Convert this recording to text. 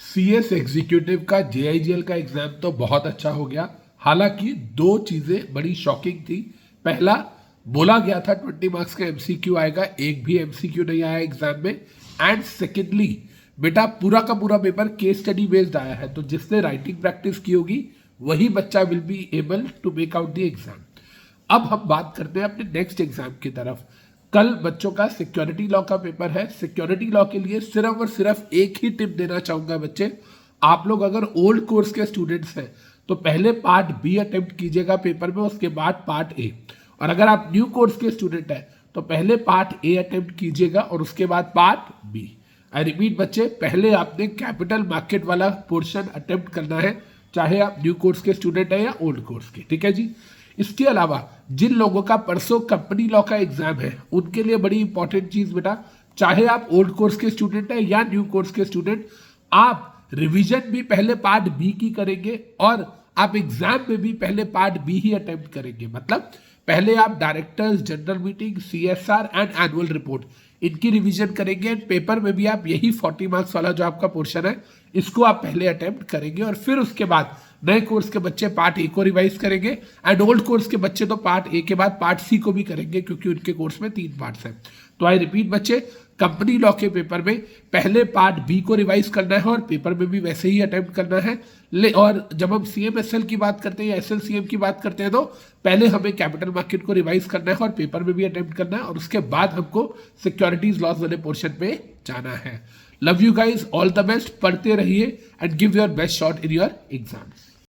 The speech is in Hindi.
सीएस एग्जीक्यूटिव का जेआईजीएल का एग्जाम तो बहुत अच्छा हो गया। हालांकि दो चीजें बड़ी शॉकिंग थी। पहला, बोला गया था 20 मार्क्स का एमसीक्यू आएगा, एक भी एमसीक्यू नहीं आया एग्जाम में। एंड सेकेंडली, बेटा पूरा का पूरा पेपर केस स्टडी बेस्ड आया है, तो जिसने राइटिंग प्रैक्टिस की होगी वही बच्चा will be able to make out the exam. अब हम बात करते हैं अपने नेक्स्ट एग्जाम की तरफ। कल बच्चों का सिक्योरिटी लॉ का पेपर है। सिक्योरिटी लॉ के लिए सिर्फ और सिर्फ एक ही टिप देना चाहूंगा बच्चे, आप लोग अगर ओल्ड कोर्स के स्टूडेंट्स हैं तो पहले पार्ट बी अटेम्प्ट कीजिएगा पेपर में, उसके बाद पार्ट ए। और अगर आप न्यू कोर्स के स्टूडेंट हैं तो पहले पार्ट ए अटेम्प्ट कीजिएगा और उसके बाद पार्ट बी। आई रिपीट बच्चे, पहले आपने कैपिटल मार्केट वाला पोर्शन अटेम्प्ट करना है, चाहे आप न्यू कोर्स के स्टूडेंट हैं या ओल्ड कोर्स के, ठीक है जी। इसके अलावा जिन लोगों का परसों कंपनी लॉ का एग्जाम है उनके लिए बड़ी इंपॉर्टेंट चीज बेटा, चाहे आप ओल्ड कोर्स के स्टूडेंट हैं या न्यू कोर्स के स्टूडेंट, आप रिवीजन भी पहले पार्ट बी की करेंगे और आप एग्जाम में भी पहले पार्ट बी ही अटेम्प्ट करेंगे। मतलब पहले आप directors general meeting, CSR and annual report इनकी रिवीजन करेंगे। एंड पेपर में भी आप यही 40 मार्क्स वाला जो आपका पोर्शन है इसको आप पहले अटेम्प्ट करेंगे और फिर उसके बाद नए कोर्स के बच्चे पार्ट ए को रिवाइज करेंगे एंड ओल्ड कोर्स के बच्चे तो पार्ट ए के बाद पार्ट सी को भी करेंगे, क्योंकि उनके कोर्स में 3 पार्ट्स हैं। तो आई रिपीट बच्चे, कंपनी लॉ के पेपर में पहले पार्ट बी को रिवाइज करना है और पेपर में भी वैसे ही अटेम्प्ट करना है। और जब हम सीएमएसएल की बात करते हैं या एसएलसीएम की बात करते हैं तो पहले हमें कैपिटल मार्केट को रिवाइज करना है और पेपर में भी अटेम्प्ट करना है, और उसके बाद हमको सिक्योरिटीज लॉस वाले पोर्शन पे जाना है। Love you guys, all the best, पढ़ते रहिए and give your best shot in your exams.